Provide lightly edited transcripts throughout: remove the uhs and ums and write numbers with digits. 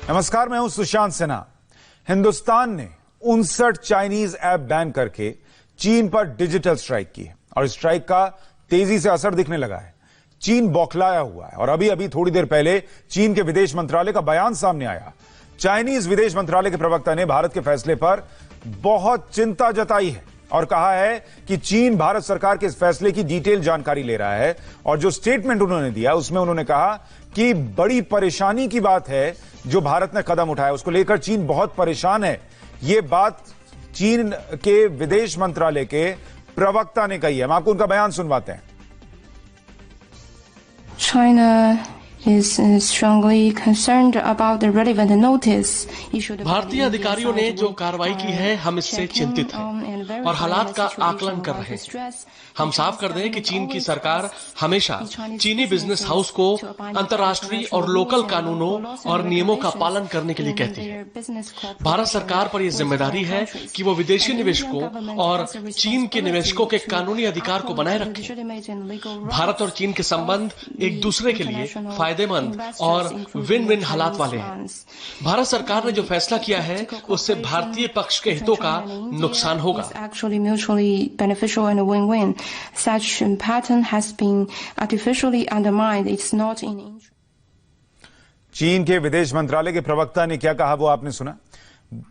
नमस्कार, मैं हूं सुशांत सिन्हा। हिंदुस्तान ने 59 चाइनीज ऐप बैन करके चीन पर डिजिटल स्ट्राइक की है और स्ट्राइक का तेजी से असर दिखने लगा है। चीन बौखलाया हुआ है और अभी थोड़ी देर पहले चीन के विदेश मंत्रालय का बयान सामने आया। चाइनीज विदेश मंत्रालय के प्रवक्ता ने भारत के फैसले पर बहुत चिंता जताई है और कहा है कि चीन भारत सरकार के इस फैसले की डिटेल जानकारी ले रहा है और जो स्टेटमेंट उन्होंने दिया उसमें उन्होंने कहा कि बड़ी परेशानी की बात है जो भारत ने कदम उठाया, उसको लेकर चीन बहुत परेशान है। यह बात चीन के विदेश मंत्रालय के प्रवक्ता ने कही है। हम आपको उनका बयान सुनवाते हैं। China is strongly concerned about the relevant notice issued by भारतीय अधिकारियों ने जो कार्रवाई की है, हम इससे चिंतित हैं और हालात का आकलन कर रहे हैं। हम साफ कर दें कि चीन की सरकार हमेशा चीनी बिजनेस हाउस को अंतर्राष्ट्रीय और लोकल कानूनों और नियमों का पालन करने के लिए कहती है। भारत सरकार पर यह जिम्मेदारी है कि वो विदेशी निवेशकों और चीन के निवेशकों के कानूनी अधिकार को बनाए रखे। भारत और चीन के संबंध एक दूसरे के लिए फायदेमंद और विन विन हालात वाले हैं। भारत सरकार ने जो फैसला किया है उससे भारतीय पक्ष के हितों का नुकसान होगा। Such pattern has been artificially undermined. It's not in. चीन के विदेश मंत्रालय के प्रवक्ता ने क्या कहा वो आपने सुना।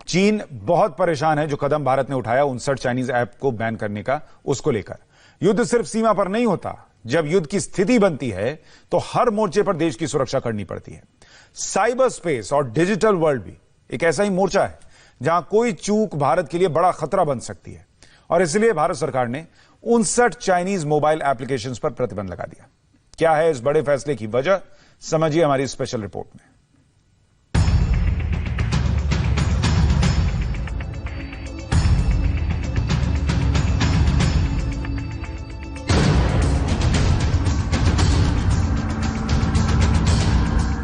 चीन बहुत परेशान है जो कदम भारत ने उठाया 59 चाइनीज ऐप को बैन करने का, उसको लेकर। युद्ध सिर्फ सीमा पर नहीं होता, जब युद्ध की स्थिति बनती है तो हर मोर्चे पर देश की सुरक्षा करनी पड़ती है। साइबर स्पेस और डिजिटल वर्ल्ड भी एक ऐसा ही मोर्चा है जहां कोई चूक भारत के लिए बड़ा खतरा बन सकती है और इसलिए भारत सरकार ने 59 चाइनीज मोबाइल एप्लीकेशंस पर प्रतिबंध लगा दिया। क्या है इस बड़े फैसले की वजह, समझिए हमारी स्पेशल रिपोर्ट में।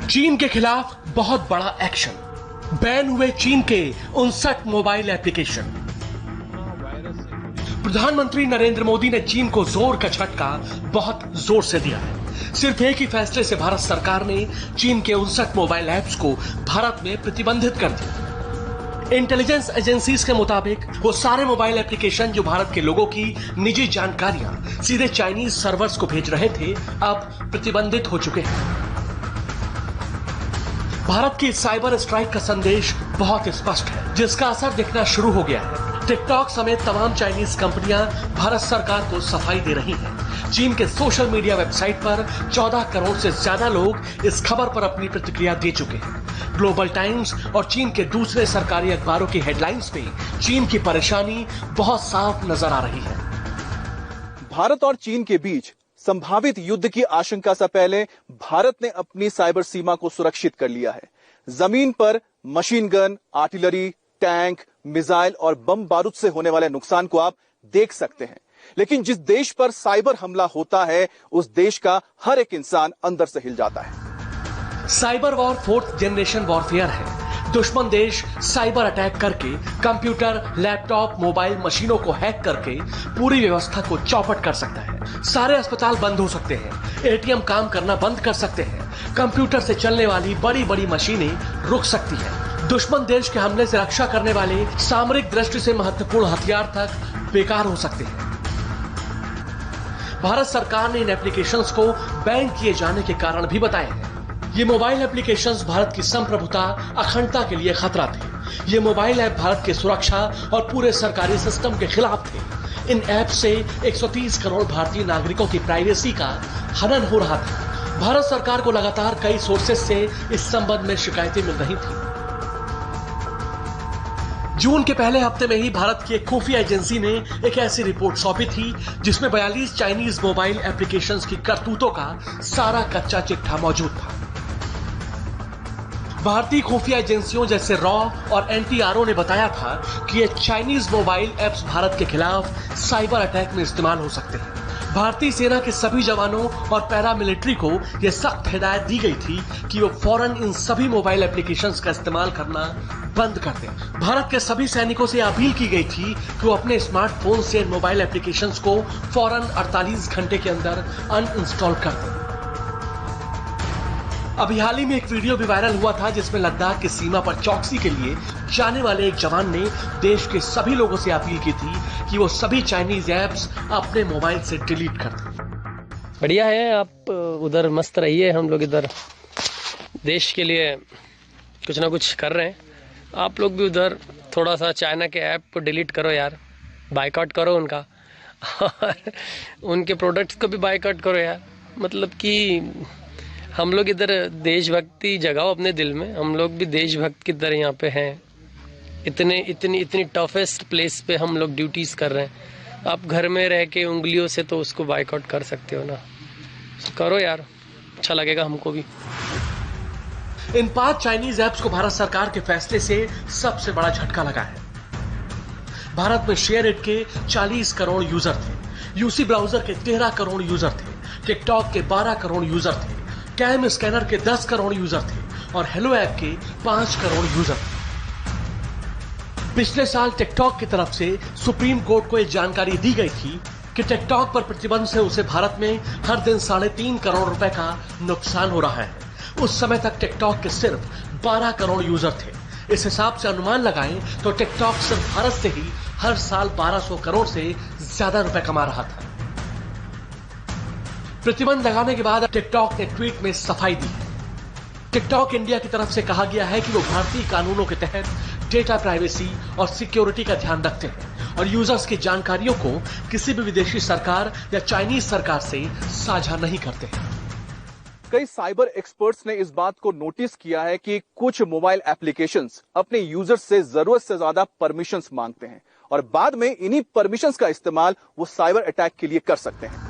चीन के खिलाफ बहुत बड़ा एक्शन। बैन हुए चीन के 59 मोबाइल एप्लीकेशन। प्रधानमंत्री नरेंद्र मोदी ने चीन को जोर का झटका बहुत जोर से दिया है। सिर्फ एक ही फैसले से भारत सरकार ने चीन के 59 मोबाइल ऐप्स को भारत में प्रतिबंधित कर दिया। इंटेलिजेंस एजेंसीज के मुताबिक वो सारे मोबाइल एप्लीकेशन जो भारत के लोगों की निजी जानकारियां सीधे चाइनीज सर्वर्स को भेज रहे थे, अब प्रतिबंधित हो चुके हैं। भारत की साइबर स्ट्राइक का संदेश बहुत स्पष्ट है, जिसका असर दिखना शुरू हो गया है। टिकटॉक समेत तमाम चाइनीज कंपनियां भारत सरकार को सफाई दे रही हैं। चीन के सोशल मीडिया वेबसाइट पर 14 करोड़ से ज्यादा लोग इस खबर पर अपनी प्रतिक्रिया दे चुके हैं। ग्लोबल टाइम्स और चीन के दूसरे सरकारी अखबारों की हेडलाइंस पे चीन की परेशानी बहुत साफ नजर आ रही है। भारत और चीन के बीच संभावित युद्ध की आशंका से पहले भारत ने अपनी साइबर सीमा को सुरक्षित कर लिया है। जमीन पर machine gun, artillery, tank, missile और बम बारूद से होने वाले नुकसान को आप देख सकते हैं, लेकिन जिस देश पर साइबर हमला होता है उस देश का हर एक इंसान अंदर से हिल जाता है। Cyber war 4th generation warfare है। दुश्मन देश साइबर अटैक करके कंप्यूटर, लैपटॉप, मोबाइल मशीनों को हैक करके पूरी व्यवस्था को चौपट कर सकता है। सारे अस्पताल बंद हो सकते हैं, एटीएम काम करना बंद कर सकते हैं, कंप्यूटर से चलने वाली बड़ी बड़ी मशीनें रुक सकती है। दुश्मन देश के हमले से रक्षा करने वाले सामरिक दृष्टि से महत्वपूर्ण हथियार तक बेकार हो सकते हैं। भारत सरकार ने इन एप्लीकेशंस को बैन किए जाने के कारण भी बताए हैं। ये मोबाइल एप्लीकेशंस भारत की संप्रभुता, अखंडता के लिए खतरा थे। ये मोबाइल ऐप भारत की सुरक्षा और पूरे सरकारी सिस्टम के खिलाफ थे। इन ऐप से 130 करोड़ भारतीय नागरिकों की प्राइवेसी का हनन हो रहा था। भारत सरकार को लगातार कई सोर्सेज से इस संबंध में शिकायतें मिल रही थी। जून के पहले हफ्ते में ही भारत की एक खुफिया एजेंसी ने एक ऐसी रिपोर्ट सौंपी थी जिसमें 42 चाइनीज मोबाइल एप्लीकेशंस की करतूतों का सारा कच्चा चिट्ठा मौजूद था। भारतीय खुफिया एजेंसियों जैसे रॉ और एनटीआरओ ने बताया था कि ये चाइनीज मोबाइल ऐप्स भारत के खिलाफ साइबर अटैक में इस्तेमाल हो सकते हैं। भारतीय सेना के सभी जवानों और पैरामिलिट्री को यह सख्त हिदायत दी गई थी कि वो फौरन इन सभी मोबाइल एप्लीकेशंस का इस्तेमाल करना बंद कर दें। भारत के सभी सैनिकों से अपील की गई थी कि वो अपने स्मार्टफोन से मोबाइल एप्लीकेशंस को फौरन 48 घंटे के अंदर अनइंस्टॉल कर दें। अभी हाल ही में एक वीडियो भी वायरल हुआ था जिसमें लद्दाख की सीमा पर चौकसी के लिए जाने वाले एक जवान ने देश के सभी लोगों से अपील की थी कि वो सभी चाइनीज ऐप्स अपने मोबाइल से डिलीट कर दें। बढ़िया है, आप उधर मस्त रहिए, हम लोग इधर देश के लिए कुछ ना कुछ कर रहे हैं। आप लोग भी उधर थोड़ा सा चाइना के ऐप को डिलीट करो यार, बायकॉट करो उनका और उनके प्रोडक्ट्स को भी बायकॉट करो यार। मतलब कि हम लोग इधर देशभक्ति जगाओ अपने दिल में, हम लोग भी देशभक्त की तरह यहाँ पे हैं। इतनी टफेस्ट प्लेस पे हम लोग ड्यूटीज कर रहे हैं। आप घर में रह के उंगलियों से तो उसको बायकॉट कर सकते हो ना, करो यार, अच्छा लगेगा हमको भी। इन 5 चाइनीज ऐप्स को भारत सरकार के फैसले से सबसे बड़ा झटका लगा है। भारत में शेयरइट के 40 करोड़ यूजर थे, यूसी ब्राउजर के 13 करोड़ यूजर थे, टिकटॉक के 12 करोड़ यूजर थे, कैम स्कैनर के 10 करोड़ यूजर थे और हेलो ऐप के 5 करोड़ यूजर थे। पिछले साल टिकटॉक की तरफ से सुप्रीम कोर्ट को एक जानकारी दी गई थी कि टिकटॉक पर प्रतिबंध से उसे भारत में हर दिन 3.5 करोड़ रुपए का नुकसान हो रहा है। उस समय तक टिकटॉक के सिर्फ 12 करोड़ यूजर थे। इस हिसाब से अनुमान लगाएं तो टिकटॉक सिर्फ भारत से ही हर साल 1200 करोड़ से ज्यादा रुपए कमा रहा था। प्रतिबंध लगाने के बाद टिकटॉक ने ट्वीट में सफाई दी है। टिकटॉक इंडिया की तरफ से कहा गया है कि वो भारतीय कानूनों के तहत डेटा प्राइवेसी और सिक्योरिटी का ध्यान रखते हैं और यूजर्स की जानकारियों को किसी भी विदेशी सरकार या चाइनीज सरकार से साझा नहीं करते हैं। कई साइबर एक्सपर्ट्स ने इस बात को नोटिस किया है कि कुछ मोबाइल एप्लीकेशंस अपने यूजर्स से जरूरत से ज्यादा परमिशंस मांगते हैं और बाद में इन्हीं परमिशंस का इस्तेमाल वो साइबर अटैक के लिए कर सकते हैं।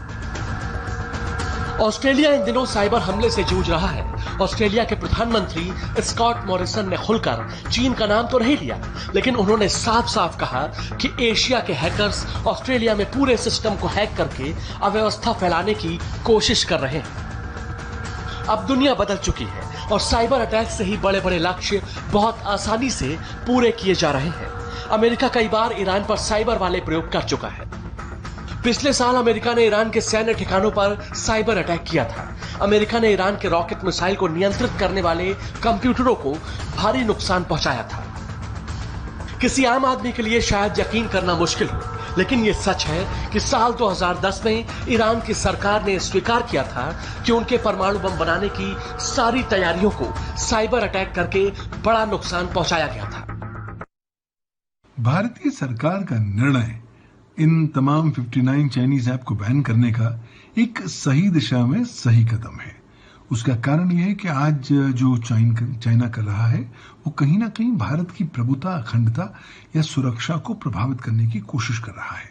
ऑस्ट्रेलिया इन दिनों साइबर हमले से जूझ रहा है। ऑस्ट्रेलिया के प्रधानमंत्री स्कॉट मॉरिसन ने खुलकर चीन का नाम तो नहीं लिया, लेकिन उन्होंने साफ साफ कहा कि एशिया के हैकर्स ऑस्ट्रेलिया में पूरे सिस्टम को हैक करके अव्यवस्था फैलाने की कोशिश कर रहे हैं। अब दुनिया बदल चुकी है और साइबर अटैक से ही बड़े बड़े लक्ष्य बहुत आसानी से पूरे किए जा रहे हैं। अमेरिका कई बार ईरान पर साइबर वाले प्रयोग कर चुका है। पिछले साल अमेरिका ने ईरान के सैन्य ठिकानों पर साइबर अटैक किया था। अमेरिका ने ईरान के रॉकेट मिसाइल को नियंत्रित करने वाले कंप्यूटरों को भारी नुकसान पहुंचाया था। किसी आम आदमी के लिए शायद यकीन करना मुश्किल हो, लेकिन यह सच है कि साल 2010 में ईरान की सरकार ने स्वीकार किया था कि उनके परमाणु बम बनाने की सारी तैयारियों को साइबर अटैक करके बड़ा नुकसान पहुंचाया गया था। भारतीय सरकार का निर्णय इन तमाम 59 चाइनीज ऐप को बैन करने का एक सही दिशा में सही कदम है। उसका कारण यह है कि आज जो चाइना कर रहा है वो कहीं ना कहीं भारत की प्रभुता, अखंडता या सुरक्षा को प्रभावित करने की कोशिश कर रहा है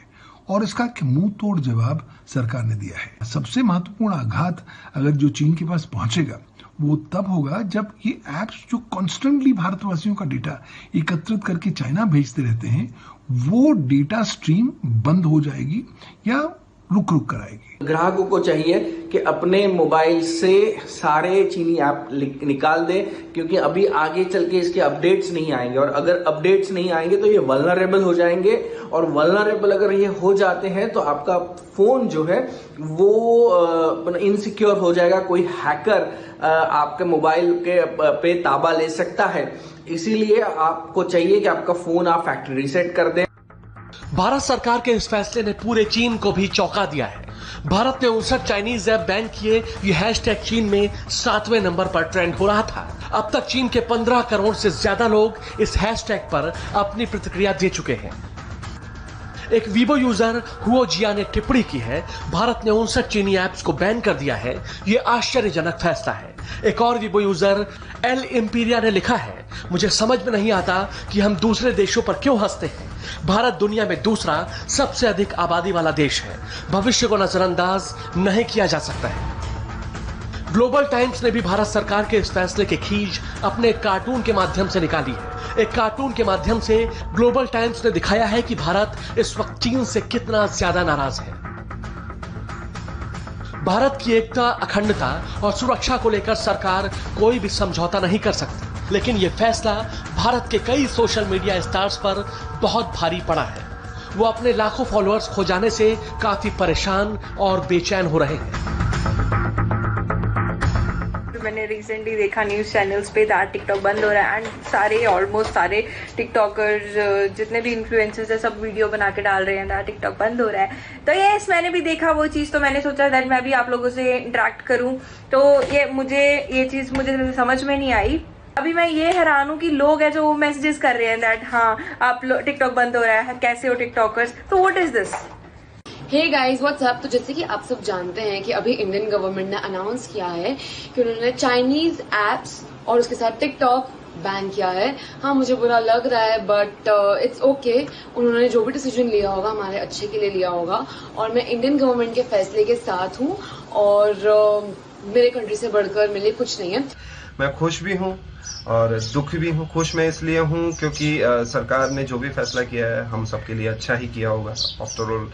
और इसका मुंह तोड़ जवाब सरकार ने दिया है। सबसे महत्वपूर्ण आघात अगर जो चीन के पास पहुंचेगा वो तब होगा जब ये ऐप्स जो कॉन्स्टेंटली भारतवासियों का डेटा एकत्रित करके चाइना भेजते रहते हैं वो डेटा स्ट्रीम बंद हो जाएगी या रुक कर आएगी। ग्राहकों को चाहिए कि अपने मोबाइल से सारे चीनी ऐप निकाल दे, क्योंकि अभी आगे चल के इसके अपडेट्स नहीं आएंगे और अगर अपडेट्स नहीं आएंगे तो ये वल्नरेबल हो जाएंगे और वल्नरेबल अगर ये हो जाते हैं तो आपका फोन जो है वो इनसिक्योर हो जाएगा। कोई हैकर आपके मोबाइल के पे ताबा ले सकता है, इसीलिए आपको चाहिए कि आपका फोन आप फैक्ट्री रीसेट कर दें। भारत सरकार के इस फैसले ने पूरे चीन को भी चौंका दिया है। भारत ने 59 चाइनीज ऐप बैन किए। ये हैशटैग चीन में 7वें नंबर पर ट्रेंड हो रहा था। अब तक चीन के 15 करोड़ से ज्यादा लोग इस हैशटैग पर अपनी प्रतिक्रिया दे चुके हैं। एक वीबो यूजर हुओ जिया ने टिप्पणी की है, भारत ने 59 चीनी ऐप्स को बैन कर दिया है, ये आश्चर्यजनक फैसला है। एक और वीबो यूजर एल इम्पीरिया ने लिखा है, मुझे समझ में नहीं आता कि हम दूसरे देशों पर क्यों हंसते हैं। भारत दुनिया में दूसरा सबसे अधिक आबादी वाला देश है, भविष्य को नजरअंदाज नहीं किया जा सकता है। ग्लोबल टाइम्स ने भी भारत सरकार के इस फैसले की खींच अपने कार्टून के माध्यम से निकाली है। एक कार्टून के माध्यम से ग्लोबल टाइम्स ने दिखाया है कि भारत इस वक्त चीन से कितना ज्यादा नाराज है। भारत की एकता, अखंडता और सुरक्षा को लेकर सरकार कोई भी समझौता नहीं कर सकती, लेकिन यह फैसला भारत के कई सोशल मीडिया स्टार्स पर बहुत भारी पड़ा है। वो अपने लाखों फॉलोअर्स खो जाने से काफी परेशान और बेचैन हो रहे हैं। मैंने रिसेंटली देखा न्यूज़ चैनल्स पे दैट टिकटॉक बंद हो रहा है एंड सारे ऑलमोस्ट सारे टिकटॉकर्स जितने भी इन्फ्लुएंसर्स है सब वीडियो बना के डाल रहे हैं दैट टिकटॉक बंद हो रहा है। तो यस, मैंने भी देखा वो चीज़, तो मैंने सोचा दैट मैं भी आप लोगों से इंटरेक्ट करूँ। तो ये चीज़ मुझे समझ में नहीं आई। अभी मैं ये हैरान हूँ कि लोग हैं जो मैसेजेस कर रहे हैं दैट हाँ आप टिकटॉक बंद हो रहा है, कैसे हो टिकटॉकर्स, तो what is this. Hey guys what's up. तो जैसे कि आप सब जानते हैं कि अभी इंडियन गवर्नमेंट ने अनाउंस किया है कि उन्होंने चाइनीज एप्स और उसके साथ टिकटॉक बैन किया है। हाँ, मुझे बुरा लग रहा है बट इट्स ओके। उन्होंने जो भी डिसीजन लिया होगा हमारे अच्छे के लिए लिया होगा और मैं इंडियन गवर्नमेंट के फैसले के साथ हूँ और मेरे कंट्री से बढ़कर मेरे लिए कुछ नहीं है। मैं खुश भी हूँ और दुख भी हूँ। खुश मैं इसलिए हूँ क्योंकि सरकार ने जो भी फैसला किया है हम सबके लिए अच्छा ही किया होगा। आफ्टर ऑल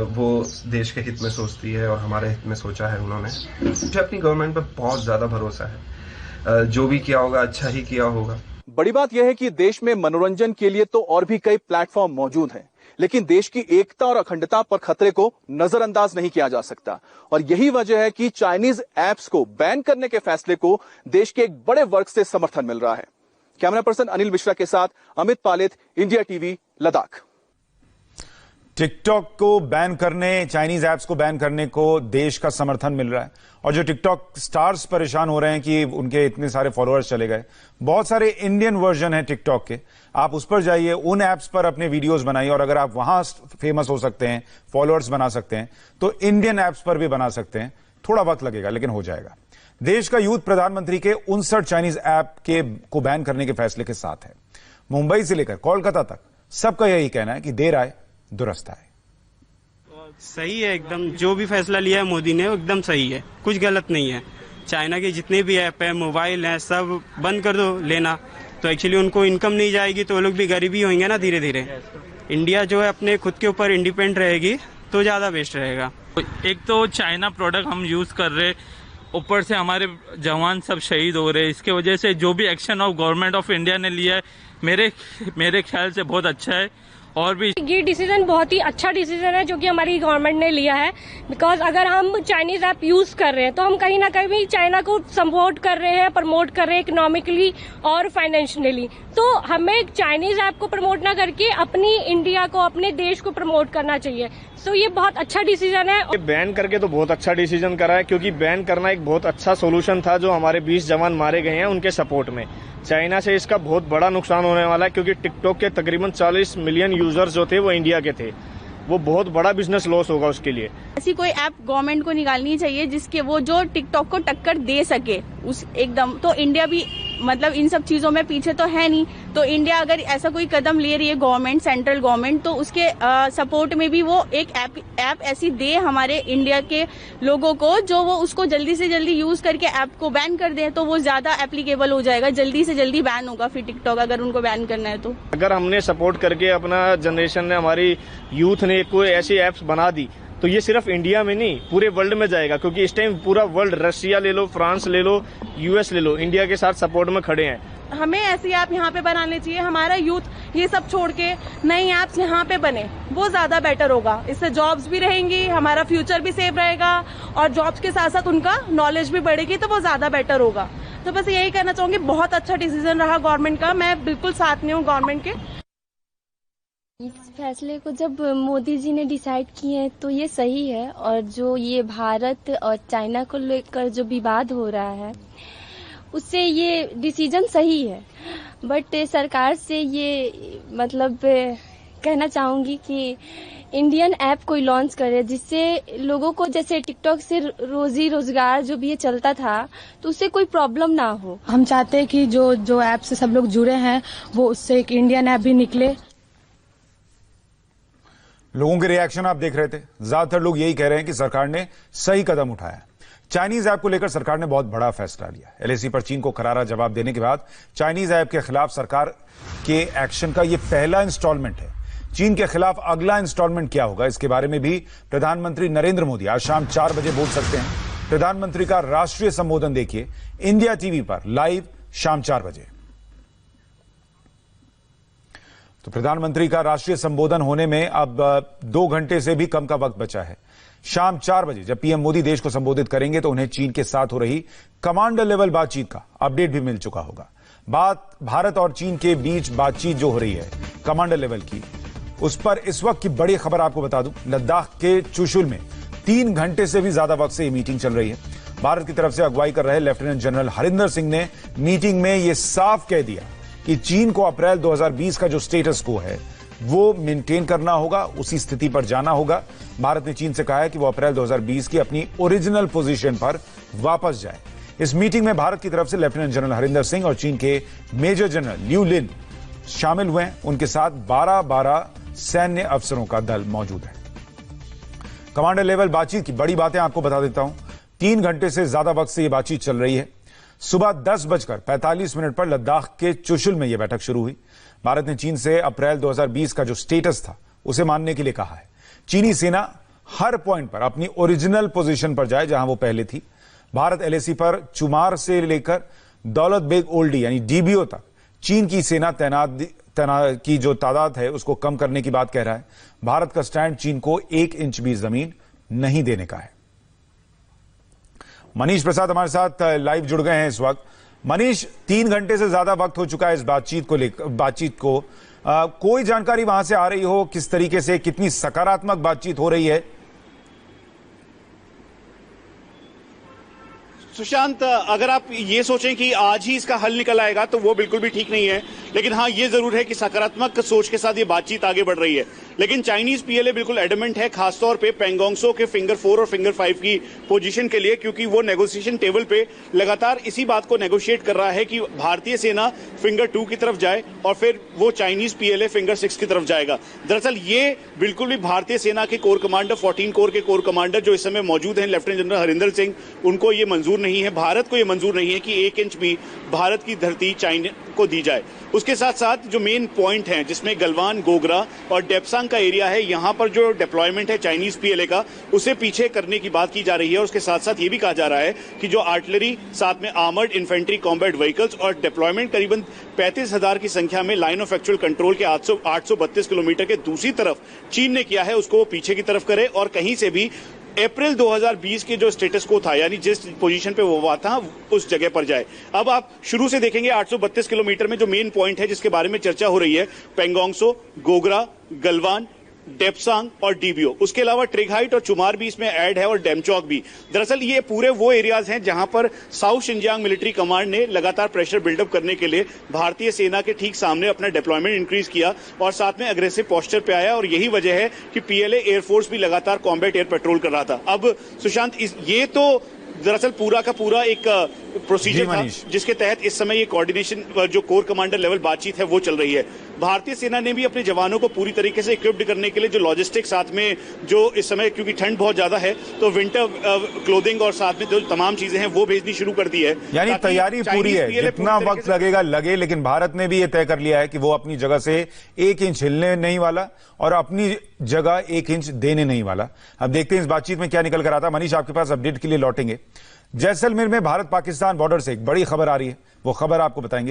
वो देश के हित में सोचती है और हमारे हित में सोचा है उन्होंने। मुझे अपनी गवर्नमेंट पर बहुत ज्यादा भरोसा है, जो भी किया होगा अच्छा ही किया होगा। बड़ी बात यह है कि देश में मनोरंजन के लिए तो और भी कई प्लेटफॉर्म मौजूद हैं, लेकिन देश की एकता और अखंडता पर खतरे को नजरअंदाज नहीं किया जा सकता। और यही वजह है कि चाइनीज ऐप्स को बैन करने के फैसले को देश के एक बड़े वर्ग से समर्थन मिल रहा है। कैमरा पर्सन अनिल मिश्रा के साथ Amit Palit, India TV, Ladakh. TikTok को बैन करने, चाइनीज ऐप्स को बैन करने को देश का समर्थन मिल रहा है और जो टिकटॉक स्टार्स परेशान हो रहे हैं कि उनके इतने सारे फॉलोअर्स चले गए। बहुत सारे इंडियन वर्जन है टिकटॉक के, आप उस पर जाइए, उन ऐप्स पर अपने वीडियोस बनाइए और अगर आप वहां फेमस हो सकते हैं, फॉलोअर्स बना सकते हैं, तो इंडियन ऐप्स पर भी बना सकते हैं। थोड़ा वक्त लगेगा लेकिन हो जाएगा। देश का यूथ प्रधानमंत्री के 59 चाइनीज ऐप को बैन करने के फैसले के साथ है। मुंबई से लेकर कोलकाता तक सबका यही कहना है कि देर आए दुरुस्त आए। सही है एकदम, जो भी फैसला लिया है मोदी ने वो एकदम सही है, कुछ गलत नहीं है। चाइना के जितने भी ऐप है, मोबाइल है, सब बंद कर दो लेना, तो एक्चुअली उनको इनकम नहीं जाएगी तो वो लोग भी गरीबी होंगे ना धीरे धीरे। इंडिया जो है अपने खुद के ऊपर इंडिपेंडेंट रहेगी तो ज्यादा बेस्ट रहेगा। एक तो चाइना प्रोडक्ट हम यूज कर रहे, ऊपर से हमारे जवान सब शहीद हो रहे। इसके वजह से जो भी action of government of India ने लिया है मेरे ख्याल से बहुत अच्छा है। और भी ये डिसीजन बहुत ही अच्छा डिसीजन है जो कि हमारी गवर्नमेंट ने लिया है। बिकॉज अगर हम चाइनीज ऐप यूज कर रहे हैं तो हम कहीं ना कहीं चाइना को सपोर्ट कर रहे हैं, प्रमोट कर रहे हैं इकोनॉमिकली और फाइनेंशियली। तो हमें चाइनीज ऐप को प्रमोट ना करके अपनी इंडिया को, अपने देश को प्रमोट करना चाहिए। सो ये बहुत अच्छा डिसीजन है। बैन करके तो बहुत अच्छा डिसीजन करा है, क्योंकि बैन करना एक बहुत अच्छा सोल्यूशन था। जो हमारे 20 जवान मारे गए हैं उनके सपोर्ट में। चाइना से इसका बहुत बड़ा नुकसान होने वाला है, क्योंकि टिकटॉक के तकरीबन 40 मिलियन यूजर्स जो थे वो इंडिया के थे। वो बहुत बड़ा बिजनेस लॉस होगा उसके लिए। ऐसी कोई ऐप गवर्नमेंट को निकालनी चाहिए जिसके वो जो टिकटॉक को टक्कर दे सके उस एकदम। तो इंडिया भी मतलब इन सब चीजों में पीछे तो है नहीं, तो इंडिया अगर ऐसा कोई कदम ले रही है गवर्नमेंट, सेंट्रल गवर्नमेंट, तो उसके सपोर्ट में भी वो एक ऐप ऐसी दे हमारे इंडिया के लोगों को, जो वो उसको जल्दी से जल्दी यूज करके ऐप को बैन कर दे, तो वो ज्यादा एप्लीकेबल हो जाएगा, जल्दी से जल्दी बैन होगा फिर टिकटॉक, अगर उनको बैन करना है तो। अगर हमने सपोर्ट करके अपना जनरेशन ने, हमारी यूथ ने कोई ऐसी एप्स बना दी तो ये सिर्फ इंडिया में नहीं पूरे वर्ल्ड में जाएगा, क्योंकि इस टाइम पूरा वर्ल्ड, रशिया ले लो, फ्रांस ले लो, यूएस ले लो, इंडिया के साथ सपोर्ट में खड़े हैं। हमें ऐसी ऐप यहाँ पे बनाने चाहिए। हमारा यूथ ये सब छोड़ के नई ऐप्स यहाँ पे बने, वो ज्यादा बेटर होगा। इससे जॉब्स भी रहेंगी, हमारा फ्यूचर भी सेफ रहेगा और जॉब्स के साथ साथ उनका नॉलेज भी बढ़ेगी, तो वो ज्यादा बेटर होगा। तो बस यही कहना चाहूंगी, बहुत अच्छा डिसीजन रहा गवर्नमेंट का, मैं बिल्कुल साथ में हूँ गवर्नमेंट के। इस फैसले को जब मोदी जी ने डिसाइड किए हैं तो ये सही है, और जो ये भारत और चाइना को लेकर जो विवाद हो रहा है उससे ये डिसीजन सही है। बट सरकार से ये मतलब कहना चाहूंगी कि इंडियन ऐप कोई लॉन्च करे, जिससे लोगों को, जैसे टिकटॉक से रोजी रोजगार जो भी ये चलता था, तो उससे कोई प्रॉब्लम ना हो। हम चाहते हैं कि जो ऐप से सब लोग जुड़े हैं वो उससे एक इंडियन ऐप भी निकले। लोगों के रिएक्शन आप देख रहे थे, ज्यादातर लोग यही कह रहे हैं कि सरकार ने सही कदम उठाया। चाइनीज ऐप को लेकर सरकार ने बहुत बड़ा फैसला लिया। एलएसी पर चीन को करारा जवाब देने के बाद चाइनीज ऐप के खिलाफ सरकार के एक्शन का यह पहला इंस्टॉलमेंट है। चीन के खिलाफ अगला इंस्टॉलमेंट क्या होगा, इसके बारे में भी प्रधानमंत्री नरेंद्र मोदी आज शाम 4 बजे बोल सकते हैं। प्रधानमंत्री का राष्ट्रीय संबोधन देखिए इंडिया टीवी पर लाइव शाम 4 बजे। तो प्रधानमंत्री का राष्ट्रीय संबोधन होने में अब 2 घंटे से भी कम का वक्त बचा है। शाम 4 बजे जब पीएम मोदी देश को संबोधित करेंगे तो उन्हें चीन के साथ हो रही कमांडर लेवल बातचीत का अपडेट भी मिल चुका होगा। भारत और चीन के बीच बातचीत जो हो रही है कमांडर लेवल की, उस पर इस वक्त की बड़ी खबर आपको बता दूं। लद्दाख के चुशुल में 3 घंटे से भी ज्यादा वक्त से ये मीटिंग चल रही है। भारत की तरफ से अगुवाई कर रहे लेफ्टिनेंट जनरल हरिंदर सिंह ने मीटिंग में यह साफ कह दिया कि चीन को अप्रैल 2020 का जो स्टेटस को है वो मेंटेन करना होगा, उसी स्थिति पर जाना होगा। भारत ने चीन से कहा है कि वो अप्रैल 2020 की अपनी ओरिजिनल पोजीशन पर वापस जाए। इस मीटिंग में भारत की तरफ से लेफ्टिनेंट जनरल हरिंदर सिंह और चीन के मेजर जनरल लिu लिन शामिल हुए हैं। उनके साथ 12 सैन्य अफसरों का दल मौजूद है। कमांडर लेवल बातचीत की बड़ी बातें आपको बता देता हूं। 3 घंटे से ज्यादा वक्त से यह बातचीत चल रही है। सुबह 10:45 पर लद्दाख के चुशुल में यह बैठक शुरू हुई। भारत ने चीन से अप्रैल 2020 का जो स्टेटस था उसे मानने के लिए कहा है। चीनी सेना हर पॉइंट पर अपनी ओरिजिनल पोजीशन पर जाए जहां वो पहले थी। भारत एलएसी पर चुमार से लेकर दौलत बेग ओल्डी यानी डीबीओ तक चीन की सेना तैनात की जो तादाद है उसको कम करने की बात कह रहा है। भारत का स्टैंड चीन को 1 इंच भी जमीन नहीं देने का है। मनीष प्रसाद हमारे साथ लाइव जुड़ गए हैं इस वक्त। मनीष, 3 घंटे से ज्यादा वक्त हो चुका है इस बातचीत को कोई जानकारी वहां से आ रही हो, किस तरीके से, कितनी सकारात्मक बातचीत हो रही है? सुशांत, अगर आप ये सोचें कि आज ही इसका हल निकल आएगा तो वो बिल्कुल भी ठीक नहीं है, लेकिन हाँ ये जरूर है कि सकारात्मक सोच के साथ ये बातचीत आगे बढ़ रही है। लेकिन चाइनीज पीएलए बिल्कुल एडमेंट है, खासतौर पे पेंगोंगसो के फिंगर 4 और फिंगर 5 की पोजीशन के लिए, क्योंकि वो नेगोशिएशन टेबल पे लगातार इसी बात को नेगोशिएट कर रहा है कि भारतीय सेना फिंगर 2 की तरफ जाए और फिर वो चाइनीज पीएलए फिंगर 6 की तरफ जाएगा। दरअसल ये बिल्कुल भी भारतीय सेना के कोर कमांडर 14 कोर के कोर कमांडर जो इस समय मौजूद हैं लेफ्टिनेंट जनरल हरिंदर सिंह, उनको ये मंजूर नहीं है, भारत को ये मंजूर नहीं है कि 1 इंच भी भारत की धरती चाइना को दी जाए। उसके साथ साथ जो मेन पॉइंट हैं जिसमें गलवान, गोगरा और डेप्सांग का एरिया है, यहां पर जो डिप्लॉयमेंट है चाइनीज पीएलए का उसे पीछे करने की बात की जा रही है। और उसके साथ साथ ये भी कहा जा रहा है कि जो आर्टिलरी, साथ में आर्मर्ड इन्फेंट्री कॉम्बैट व्हीकल्स और डिप्लॉयमेंट करीबन 35,000 की संख्या में लाइन ऑफ एक्चुअल कंट्रोल के 832 किलोमीटर के दूसरी तरफ चीन ने किया है, उसको वो पीछे की तरफ करे और कहीं से भी अप्रैल 2020 के जो स्टेटस को था, यानी जिस पोजीशन पे वो था उस जगह पर जाए। अब आप शुरू से देखेंगे 832 किलोमीटर में जो मेन पॉइंट है जिसके बारे में चर्चा हो रही है, पेंगोंगसो, गोगरा, गलवान, डेप्सांग और डीबीओ। उसके अलावा ट्रिगहाइट और चुमार भी इसमें ऐड है और डेमचौक भी। दरअसल ये पूरे वो एरियाज हैं जहां पर साउथ शिनजियांग मिलिट्री कमांड ने लगातार प्रेशर बिल्डअप करने के लिए भारतीय सेना के ठीक सामने अपना डिप्लॉयमेंट इंक्रीज किया और साथ में अग्रेसिव पोस्चर पे आया। और यही वजह है कि पीएलए एयरफोर्स भी लगातार कॉम्बैट एयर पेट्रोल कर रहा था। अब सुशांत, ये तो दरअसल पूरा का पूरा एक प्रोसीजर था जिसके तहत इस समय ये कोऑर्डिनेशन जो कोर कमांडर लेवल बातचीत है वो चल रही है। भारतीय सेना ने भी अपने जवानों को पूरी तरीके से इक्विप्ड करने के लिए जो लॉजिस्टिक, साथ में जो इस समय क्योंकि ठंड बहुत ज्यादा है तो विंटर क्लोथिंग और साथ में जो तमाम चीजें हैं वो भेजनी शुरू कर दी है। यानी तैयारी पूरी है, जितना वक्त लगेगा लगे, लेकिन भारत ने भी ये तय कर लिया है कि वो अपनी जगह से 1 इंच हिलने नहीं वाला और अपनी जगह 1 इंच देने नहीं वाला। अब देखते हैं इस बातचीत में क्या निकल कर आता। मनीष, आपके पास अपडेट के लिए लौटेंगे। जैसलमेर में भारत पाकिस्तान बॉर्डर से एक बड़ी खबर आ रही है, वो खबर आपको बताएंगे।